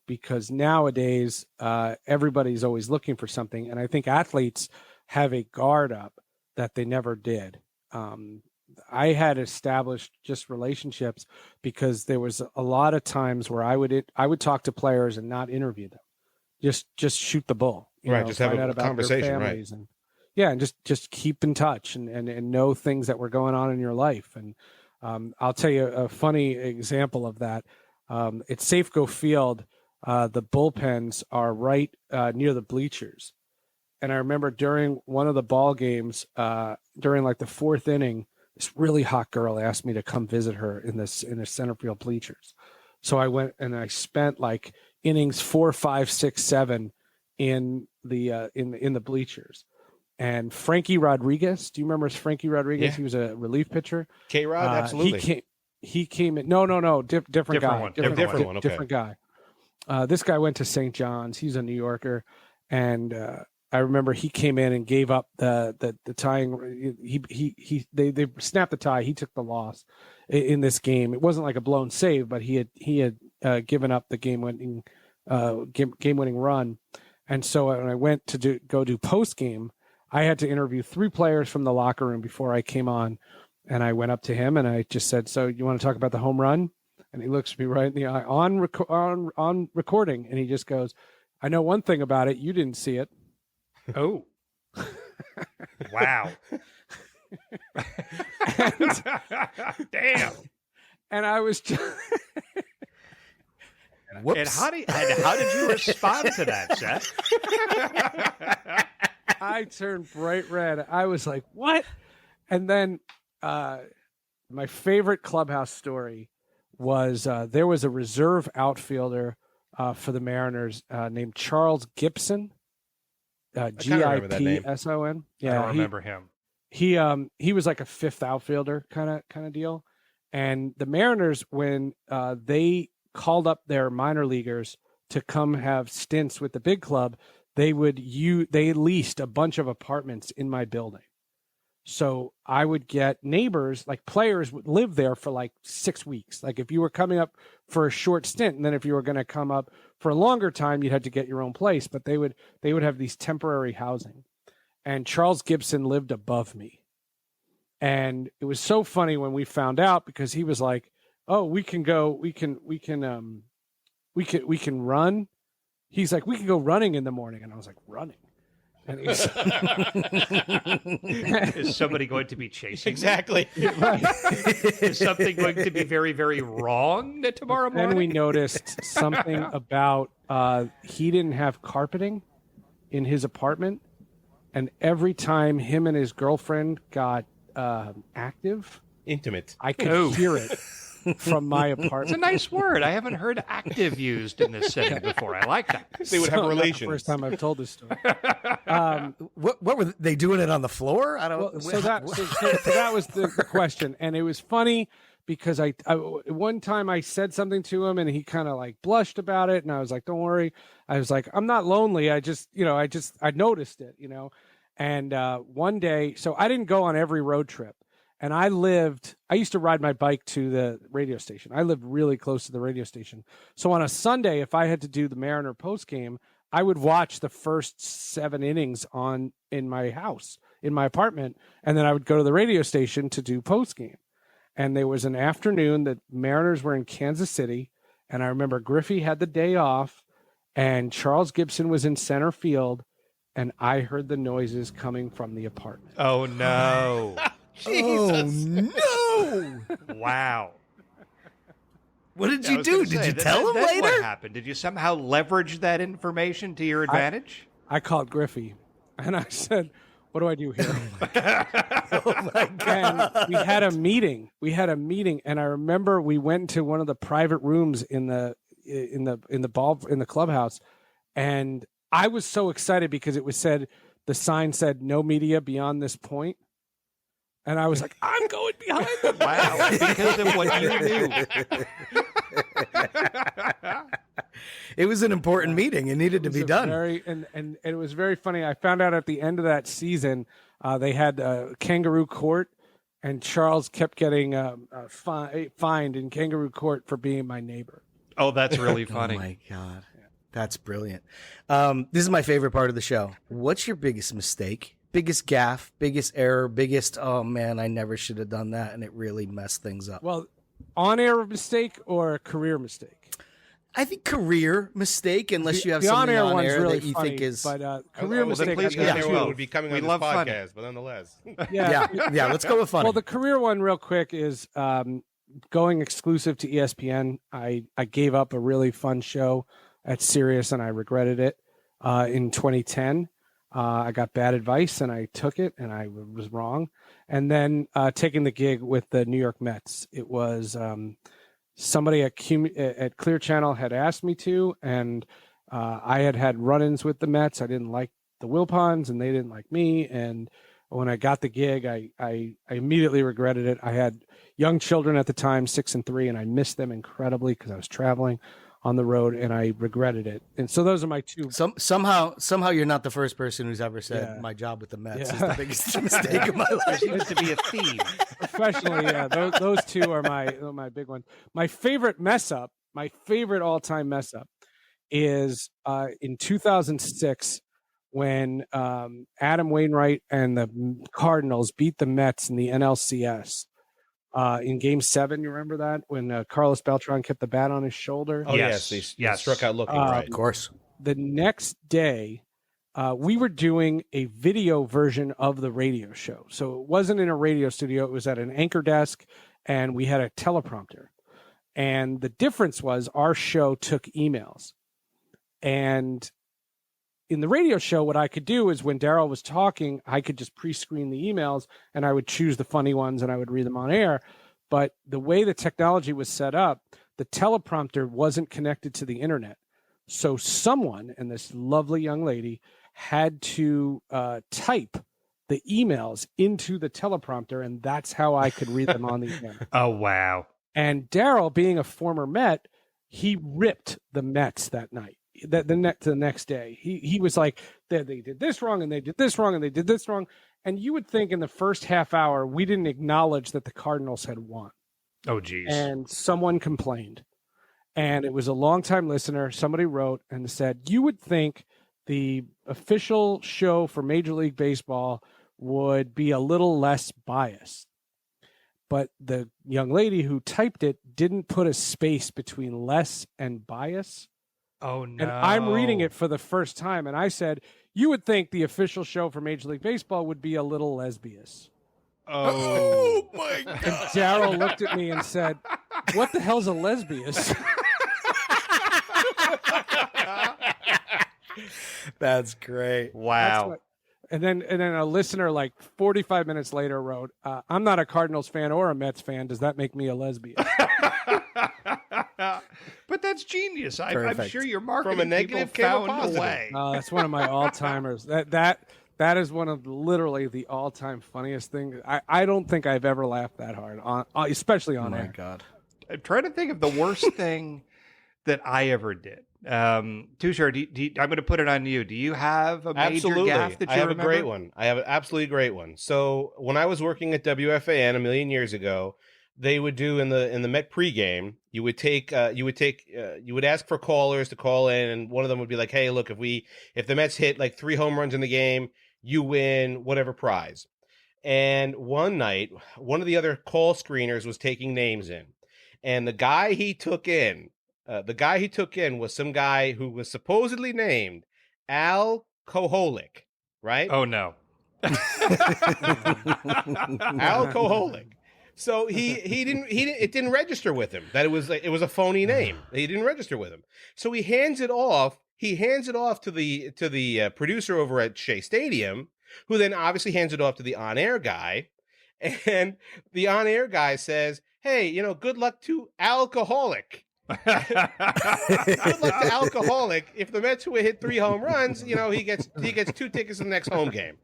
Because nowadays everybody's always looking for something, and I think athletes have a guard up that they never did. I had established just relationships because there was a lot of times where I would talk to players and not interview them, just shoot the bull, right? Just have a conversation, right? And yeah, and just keep in touch and know things that were going on in your life. And I'll tell you a funny example of that. At Safeco Field, the bullpens are right near the bleachers. And I remember during one of the ball games, during like the fourth inning, this really hot girl asked me to come visit her in the center field bleachers. So I went and I spent like innings 4, 5, 6, 7 in the bleachers. And Frankie Rodriguez, do you remember Frankie Rodriguez? Yeah. He was a relief pitcher. K-Rod, absolutely. He came in. No, different guy. One. Different one. Okay. Different guy. This guy went to St. John's. He's a New Yorker, and I remember he came in and gave up the tying. They snapped the tie. He took the loss in this game. It wasn't like a blown save, but he had given up the game winning run. And so when I went to go do post game, I had to interview 3 players from the locker room before I came on. And I went up to him and I just said, "So you want to talk about the home run?" And he looks me right in the eye on recording. And he just goes, "I know one thing about it. You didn't see it." Oh, wow. Damn. And I was just... Whoops. And how did you respond to that, Seth? I turned bright red. I was like, "What?" And then my favorite clubhouse story was there was a reserve outfielder for the Mariners named Charles Gibson, Gipson. Yeah, I don't remember him. He was like a fifth outfielder kind of deal. And the Mariners, when they called up their minor leaguers to come have stints with the big club, they leased a bunch of apartments in my building. So I would get neighbors, like players would live there for like 6 weeks. Like if you were coming up for a short stint, and then if you were going to come up for a longer time, you'd have to get your own place. But they would have these temporary housing. And Charles Gibson lived above me. And it was so funny when we found out, because he was like, "Oh, we can run." He's like, "We can go running in the morning." And I was like, "Running?" And he's is somebody going to be chasing exactly? Is something going to be very, very wrong tomorrow morning? Then we noticed something about he didn't have carpeting in his apartment, and every time him and his girlfriend got intimate, I could hear it from my apartment. It's a nice word. I haven't heard active used in this setting before. I like that. They would have relations. Not the first time I've told this story. What were they doing it on the floor? I don't. Well, so that was the question, and it was funny because I one time I said something to him and he kind of like blushed about it, and I was like, "Don't worry." I was like, "I'm not lonely. I noticed it, And one day, so I didn't go on every road trip. And I used to ride my bike to the radio station. I lived really close to the radio station. So on a Sunday, if I had to do the Mariner post game, I would watch the first 7 innings in my house, in my apartment. And then I would go to the radio station to do post game. And there was an afternoon that Mariners were in Kansas City. And I remember Griffey had the day off and Charles Gibson was in center field. And I heard the noises coming from the apartment. Oh, no. Jesus. Oh, no. Wow. What did you do? Did you tell him later? What happened? Did you somehow leverage that information to your advantage? I called Griffey and I said, what do I do here? Oh my God. And we had a meeting. And I remember we went into one of the private rooms in the clubhouse, and I was so excited because the sign said no media beyond this point. And I was like, I'm going behind them. Wow, because of what you knew. It was an important meeting. It needed to be done. And it was very funny. I found out at the end of that season, they had Kangaroo Court, and Charles kept getting fined in Kangaroo Court for being my neighbor. Oh, that's really funny. Oh my God. That's brilliant. This is my favorite part of the show. What's your biggest mistake? Biggest gaffe, biggest error, biggest, oh man, I never should have done that, and it really messed things up. Well, on-air mistake or career mistake? I think career mistake, unless you have the something on-air on one's air really that you funny, think is. but career mistake. Please Yeah. continue. It would be coming We on this love fun. podcast, but nonetheless. Yeah, let's go with funny. Well, the career one, real quick, is going exclusive to ESPN. I gave up a really fun show at Sirius, and I regretted it in 2010. I got bad advice, and I took it, and I was wrong. And then taking the gig with the New York Mets. It was somebody at Clear Channel had asked me to, and I had run-ins with the Mets. I didn't like the Wilpons, and they didn't like me. And when I got the gig, I immediately regretted it. I had young children at the time, 6 and 3, and I missed them incredibly because I was traveling on the road, and I regretted it. And so those are my two. Somehow you're not the first person who's ever said my job with the Mets is the biggest mistake of my life. Seems to be a theme. Professionally, yeah, those two are my big ones. My favorite mess up, my favorite all-time mess up, is in 2006 when Adam Wainwright and the Cardinals beat the Mets in the NLCS. In Game 7, you remember that when Carlos Beltran kept the bat on his shoulder? Oh yes, he struck out looking right. Of course. The next day, we were doing a video version of the radio show. So it wasn't in a radio studio. It was at an anchor desk, and we had a teleprompter. And the difference was our show took emails. And in the radio show, what I could do is when Daryl was talking, I could just pre-screen the emails, and I would choose the funny ones, and I would read them on air. But the way the technology was set up, the teleprompter wasn't connected to the internet. So someone, and this lovely young lady, had to type the emails into the teleprompter, and that's how I could read them on the air. Oh, wow. And Daryl, being a former Met, he ripped the Mets that night. The next day, he was like, they did this wrong, and they did this wrong, and they did this wrong. And you would think in the first half hour, we didn't acknowledge that the Cardinals had won. Oh, geez. And someone complained. And it was a longtime listener. Somebody wrote and said, you would think the official show for Major League Baseball would be a little less biased. But the young lady who typed it didn't put a space between less and bias. Oh, no. And I'm reading it for the first time, and I said, you would think the official show for Major League Baseball would be a little lesbious. Oh, my God. And Daryl looked at me and said, what the hell's a lesbious? That's great. wow. And then a listener like 45 minutes later wrote, I'm not a Cardinals fan or a Mets fan. Does that make me a lesbian? But that's genius. I'm sure your marketing From a negative people came a found a positive. way. That's one of my all-timers. That is one of literally the all-time funniest things. I don't think I've ever laughed that hard, especially on air. God. I'm trying to think of the worst thing that I ever did. Tushar, I'm going to put it on you. Do you have a major Absolutely. gaffe that you I have remember? a great one. I have an absolutely great one. So when I was working at WFAN a million years ago, they would do in the Met pregame, you would ask for callers to call in, and one of them would be like, hey, look, if the Mets hit like 3 home runs in the game, you win whatever prize. And one night, one of the other call screeners was taking names in, and the guy he took in was some guy who was supposedly named Al Koholik, right? Oh, no. Al Koholik. So it didn't register with him that it was a phony name. He didn't register with him. So he hands it off to the producer over at Shea Stadium, who then obviously hands it off to the on-air guy. And the on-air guy says, hey, good luck to alcoholic. Good luck to alcoholic. If the Mets would hit 3 home runs, he gets 2 tickets to the next home game.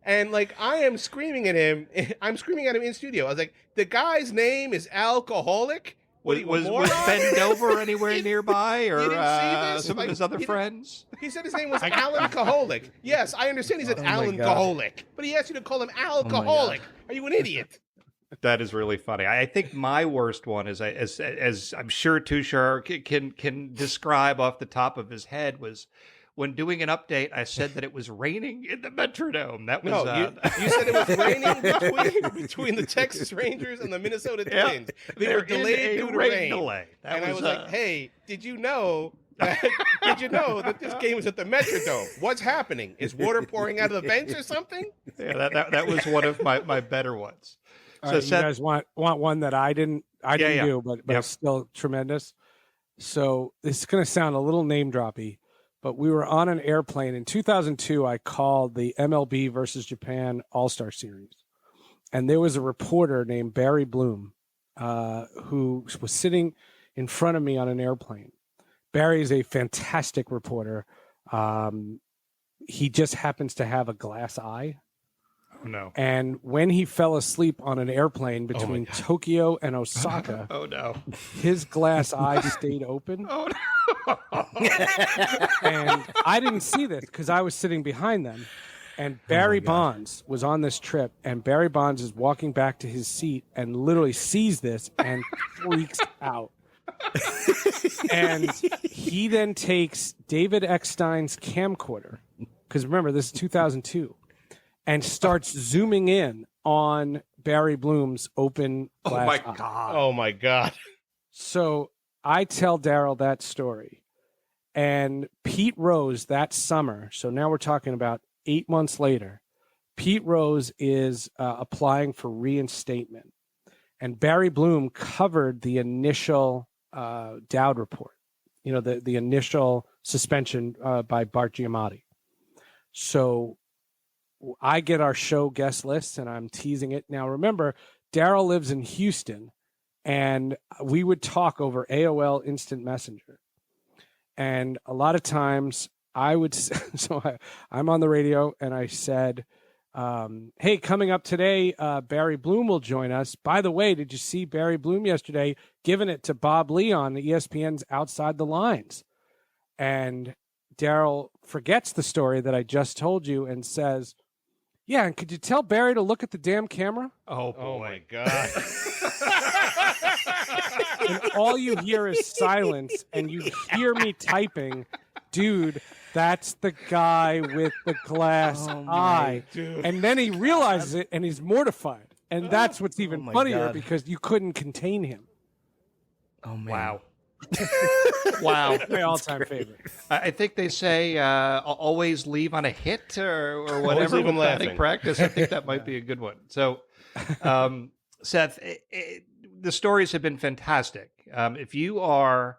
And like I am screaming at him. I'm screaming at him in studio. I was like, the guy's name is alcoholic. Was Ben Dover anywhere nearby, or some of his other friends? He said his name was Alan Kaholic. Yes, I understand he said Alan Kaholic, but he asked you to call him alcoholic. Are you an idiot? That is really funny. I think my worst one is, as I'm sure Tushar can describe off the top of his head, was when doing an update, I said that it was raining in the Metrodome. That was you said it was raining between the Texas Rangers and the Minnesota Twins. They were delayed due to rain. Delay. And I was like, "Hey, did you know that this game was at the Metrodome? What's happening? Is water pouring out of the vents or something?" Yeah, that was one of my better ones. So Seth, you guys want one that I didn't do, but it's still tremendous. So this is going to sound a little name droppy, but we were on an airplane in 2002. I called the MLB versus Japan All-Star Series, and there was a reporter named Barry Bloom who was sitting in front of me on an airplane. Barry is a fantastic reporter. He just happens to have a glass eye. Oh, no. And when he fell asleep on an airplane between Tokyo and Osaka, oh no, his glass eye stayed open. Oh no. And I didn't see this because I was sitting behind them. And Barry Bonds was on this trip, and Barry Bonds is walking back to his seat and literally sees this and freaks out. And he then takes David Eckstein's camcorder, because remember, this is 2002. And starts zooming in on Barry Bloom's open glass eye. God. Oh, my God. So I tell Daryl that story. And Pete Rose that summer, so now we're talking about 8 months later, Pete Rose is applying for reinstatement. And Barry Bloom covered the initial Dowd report, the initial suspension by Bart Giamatti. So I get our show guest list, and I'm teasing it. Now, remember, Daryl lives in Houston, and we would talk over AOL Instant Messenger. And a lot of times I would, I'm on the radio, and I said, hey, coming up today, Barry Bloom will join us. By the way, did you see Barry Bloom yesterday giving it to Bob Lee on ESPN's Outside the Lines? And Daryl forgets the story that I just told you and says, yeah, and could you tell Barry to look at the damn camera? Oh my God. And all you hear is silence, and you hear me typing, dude, that's the guy with the glass eye. Dude. And then he realizes it, and he's mortified. And that's what's even funnier, because you couldn't contain him. Oh, man. wow. Wow. My all-time favorite. I think they say always leave on a hit or whatever. Leave 'em with batting laughing. practice. I think that might be a good one. So, Seth, the stories have been fantastic. If you are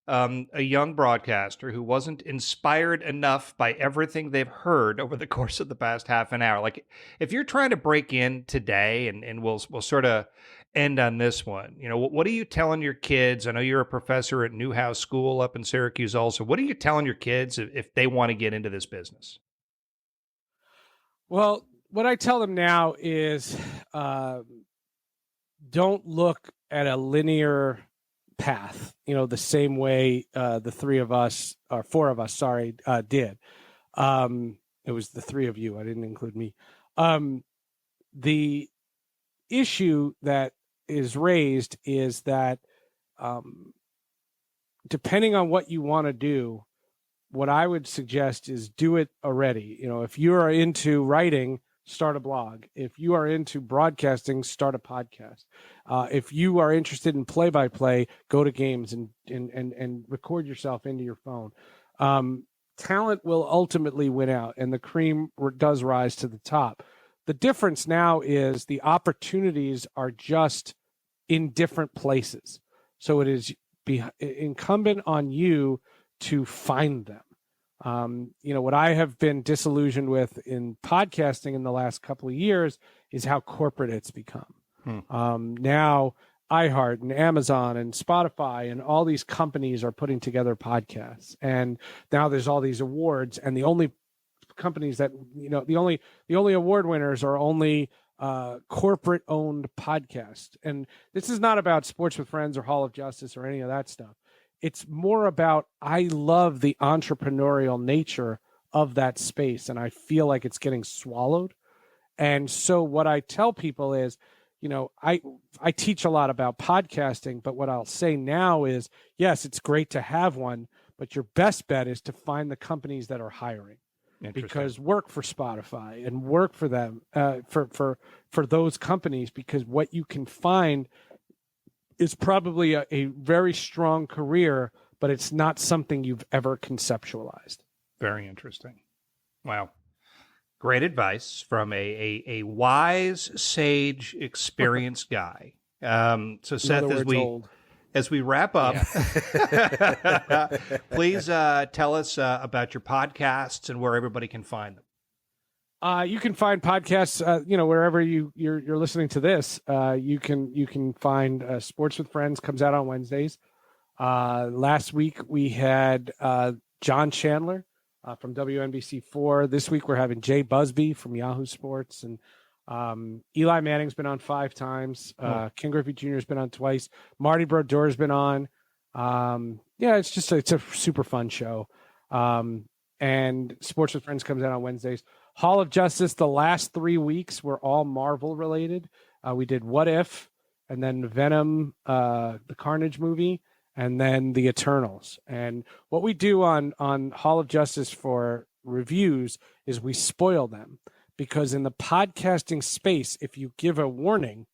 a young broadcaster who wasn't inspired enough by everything they've heard over the course of the past half an hour, like if you're trying to break in today, and we'll sort of end on this one, what are you telling your kids? I know you're a professor at Newhouse School up in Syracuse also. What are you telling your kids if they want to get into this business? Well, what I tell them now is don't look at a linear path, the same way the three of us, or four of us, did. It was the three of you. I didn't include me. The issue that is raised is that depending on what you want to do, what I would suggest is do it already. If you are into writing, start a blog. If you are into broadcasting, start a podcast. If you are interested in play-by-play, go to games and record yourself into your phone. Talent will ultimately win out, and the cream does rise to the top. The difference now is the opportunities are just in different places. So it is incumbent on you to find them. What I have been disillusioned with in podcasting in the last couple of years is how corporate it's become. Now iHeart and Amazon and Spotify and all these companies are putting together podcasts, and now there's all these awards, and the only companies that the only award winners are only corporate owned podcasts. And this is not about Sports with Friends or Hall of Justice or any of that stuff. It's more about, I love the entrepreneurial nature of that space, and I feel like it's getting swallowed. And so what I tell people is, I teach a lot about podcasting, but what I'll say now is, yes, it's great to have one, but your best bet is to find the companies that are hiring. Because work for Spotify and work for them, for those companies, because what you can find is probably a very strong career, but it's not something you've ever conceptualized. Very interesting. Wow. Great advice from a wise, sage, experienced guy. So Seth, as we wrap up, please tell us about your podcasts and where everybody can find them. You can find podcasts, wherever you're listening to this. You can find Sports with Friends comes out on Wednesdays. Last week we had John Chandler from WNBC4. This week we're having Jay Busby from Yahoo Sports, and Eli Manning's been on 5 times. Ken Griffey Jr. has been on twice. Marty Brodeur's been on. It's a super fun show. And Sports with Friends comes out on Wednesdays. Hall of Justice, the last 3 weeks were all Marvel related. We did What If, and then Venom, the Carnage movie, and then the Eternals. And what we do on Hall of Justice for reviews is we spoil them, because in the podcasting space, if you give a warning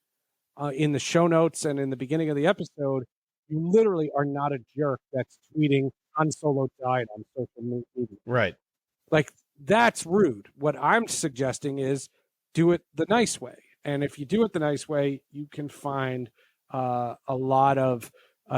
in the show notes and in the beginning of the episode, you literally are not a jerk that's tweeting Han Solo died on social media. Right. Like, that's rude. What I'm suggesting is do it the nice way. And if you do it the nice way, you can find a lot of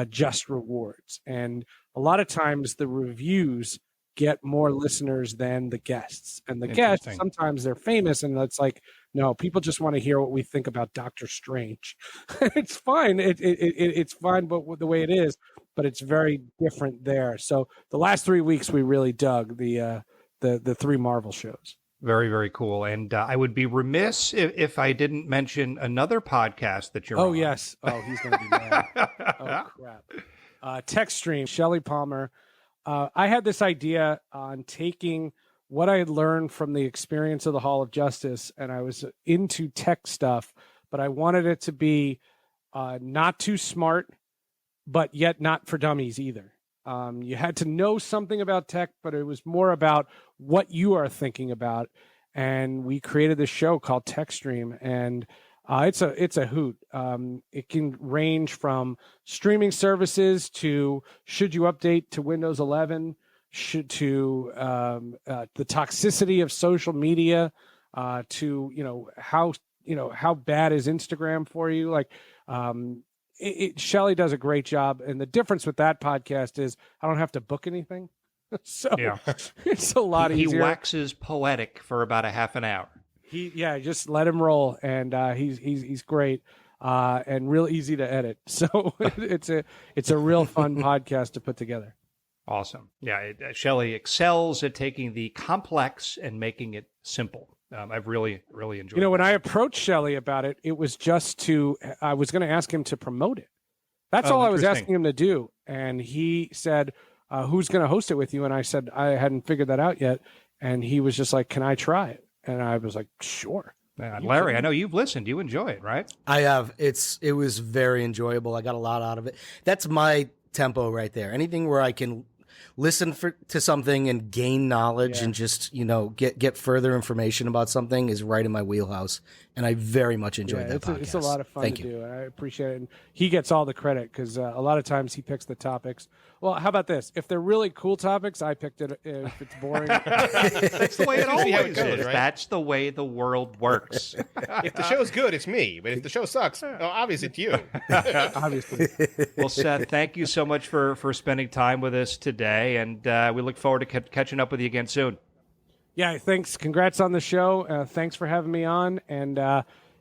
just rewards. And a lot of times the reviews get more listeners than the guests. And the guests, sometimes they're famous, and it's like, no, people just want to hear what we think about Doctor Strange. It's fine. It's fine, but the way it is, but it's very different there. So the last 3 weeks, we really dug the 3 Marvel shows. Very, very cool. And I would be remiss if I didn't mention another podcast that you're on. Oh, yes. Oh, he's going to be mad. Oh, crap. Techstream, Shelly Palmer. I had this idea on taking what I had learned from the experience of the Hall of Justice, and I was into tech stuff, but I wanted it to be not too smart, but yet not for dummies either. You had to know something about tech, but it was more about what you are thinking about. And we created this show called Techstream, and it's a hoot. It can range from streaming services to should you update to Windows 11, to the toxicity of social media, to how bad is Instagram for you, like. Shelly does a great job, and the difference with that podcast is I don't have to book anything, so it's a lot easier. He waxes poetic for about a half an hour. Just let him roll, and he's great and real easy to edit. So it's a real fun podcast to put together. Awesome, Shelly excels at taking the complex and making it simple. I've really, really enjoyed it. When I approached Shelly about it, it was I was going to ask him to promote it. That's all I was asking him to do. And he said, who's going to host it with you? And I said, I hadn't figured that out yet. And he was just like, can I try it? And I was like, sure. Larry, I know you've listened. You enjoy it, right? I have. It was very enjoyable. I got a lot out of it. That's my tempo right there. Anything where I can listen to something and gain knowledge and just, get further information about something is right in my wheelhouse. And I very much enjoyed that podcast. It's a lot of fun to do. And I appreciate it. And he gets all the credit because a lot of times he picks the topics. Well, how about this? If they're really cool topics, I picked it. If it's boring, That's the way it always how it goes, is. right? That's the way the world works. If the show's good, it's me. But if the show sucks, obviously it's you. obviously. Well, Seth, thank you so much for spending time with us today, and we look forward to catching up with you again soon. Yeah, thanks. Congrats on the show. Thanks for having me on. And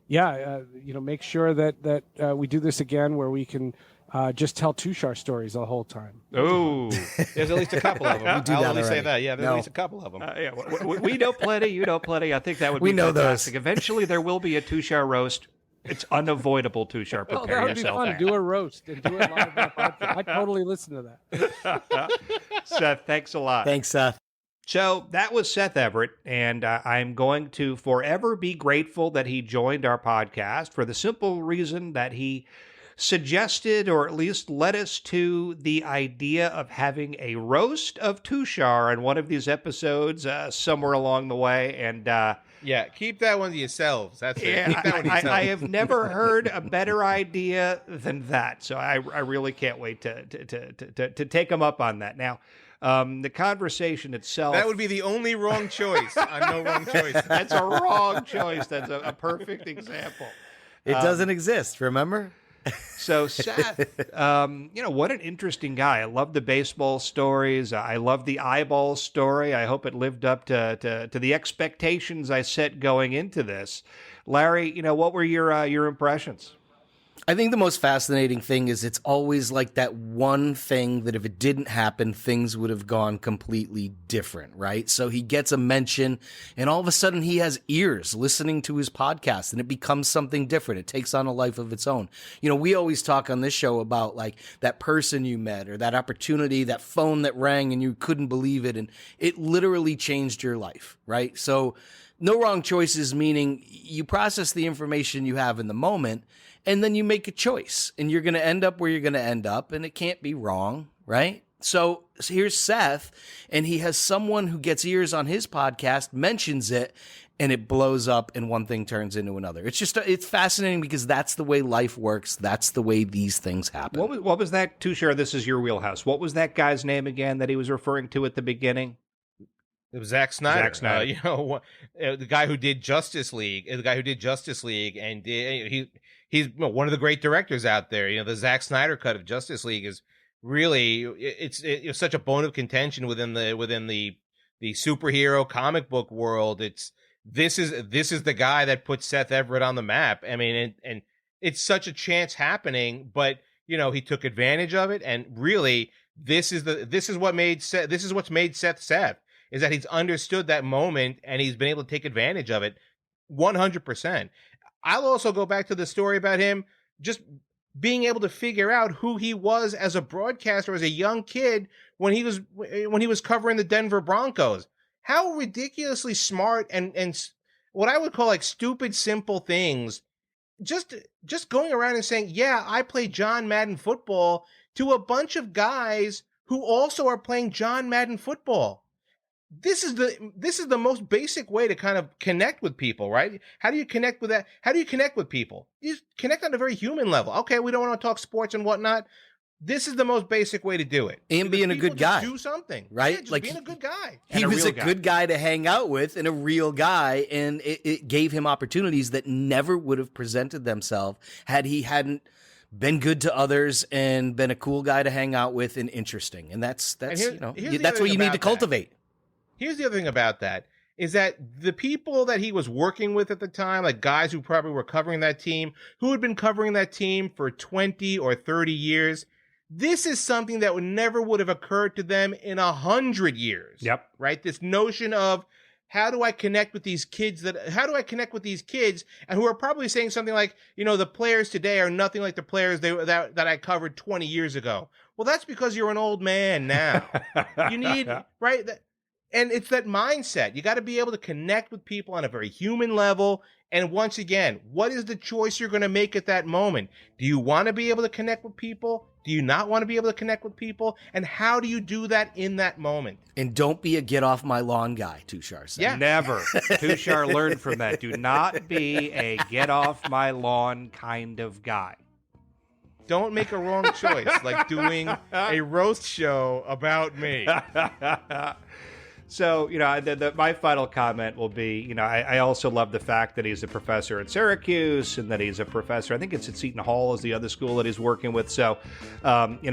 make sure that we do this again where we can just tell Tushar stories the whole time. Oh, There's at least a couple of them. We do I'll that only say already. that. Yeah, there's No. at least a couple of them. yeah, we know plenty. You know plenty. I think that would be We know those. fantastic. Eventually, there will be a Tushar roast. It's unavoidable, Tushar. Oh, Prepare that would be yourself. fun. Do a roast and do it live on the podcast. I totally listen to that. Seth, thanks a lot. Thanks, Seth. So that was Seth Everett, and I'm going to forever be grateful that he joined our podcast for the simple reason that he suggested, or at least led us to the idea of having a roast of Tushar in one of these episodes somewhere along the way. And Yeah, keep that one to yourselves. That's it. yeah, Keep that one to yourselves. I have never heard a better idea than that. So I really can't wait to take him up on that. Now, the conversation itself. That would be the only wrong choice. No wrong choice. That's a wrong choice. That's a perfect example. It doesn't exist, remember? So Seth, what an interesting guy. I love the baseball stories. I love the eyeball story. I hope it lived up to the expectations I set going into this. Larry, what were your impressions? I think the most fascinating thing is it's always like that one thing that if it didn't happen, things would have gone completely different, right? So he gets a mention and all of a sudden he has ears listening to his podcast and it becomes something different. It takes on a life of its own. We always talk on this show about like that person you met or that opportunity, that phone that rang and you couldn't believe it. And it literally changed your life, right? So no wrong choices, meaning you process the information you have in the moment and then you make a choice and you're going to end up where you're going to end up and it can't be wrong, right? So here's Seth and he has someone who gets ears on his podcast, mentions it, and it blows up and one thing turns into another. It's fascinating because that's the way life works. That's the way these things happen. What was that, Tushar? This is your wheelhouse. What was that guy's name again that he was referring to at the beginning? It was Zack Snyder. Zack Snyder. The guy who did Justice League. And he's one of the great directors out there. The Zack Snyder cut of Justice League is really it's such a bone of contention within the superhero comic book world. This is the guy that put Seth Everett on the map. I mean, and it's such a chance happening, but he took advantage of it. And really, this is what's made Seth Seth. Is that he's understood that moment and he's been able to take advantage of it 100%. I'll also go back to the story about him just being able to figure out who he was as a broadcaster, as a young kid when he was covering the Denver Broncos. How ridiculously smart and what I would call like stupid, simple things. Just going around and saying, yeah, I play John Madden football to a bunch of guys who also are playing John Madden football. This is the most basic way to kind of connect with people, right? How do you connect with that? How do you connect with people? You connect on a very human level. Okay, we don't want to talk sports and whatnot. This is the most basic way to do it. And being a good guy. Do something. Right? Yeah, just like being a good guy. He was a good guy to hang out with and a real guy. And it gave him opportunities that never would have presented themselves had he hadn't been good to others and been a cool guy to hang out with and interesting. And that's here's that's what you need to cultivate. Here's the other thing about that is that the people that he was working with at the time, like guys who probably were covering that team, who had been covering that team for 20 or 30 years, this is something that would have occurred to them in 100 years. Yep. Right? This notion of how do I connect with these kids and who are probably saying something like, the players today are nothing like the players that I covered 20 years ago. Well, that's because you're an old man now. You need, right? And it's that mindset. You got to be able to connect with people on a very human level. And once again, what is the choice you're going to make at that moment? Do you want to be able to connect with people? Do you not want to be able to connect with people? And how do you do that in that moment? And don't be a get off my lawn guy, Tushar said. Yeah. Never. Tushar learned from that. Do not be a get off my lawn kind of guy. don't make a wrong choice, like doing a roast show about me. So, my final comment will be, I also love the fact that he's a professor at Syracuse and that he's a professor, I think it's at Seton Hall is the other school that he's working with. So,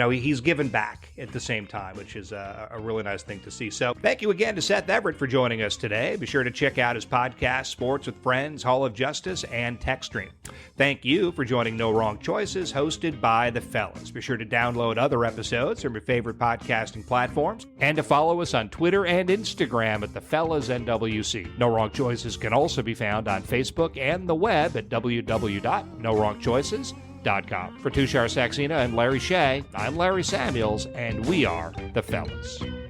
he's given back at the same time, which is a really nice thing to see. So thank you again to Seth Everett for joining us today. Be sure to check out his podcast, Sports with Friends, Hall of Justice, and Techstream. Thank you for joining No Wrong Choices, hosted by The Fellas. Be sure to download other episodes from your favorite podcasting platforms and to follow us on Twitter and Instagram at The Fellas NWC. No Wrong Choices can also be found on Facebook and the web at www.nowrongchoices.com. For Tushar Saxena and Larry Shea, I'm Larry Samuels, and we are The Fellas.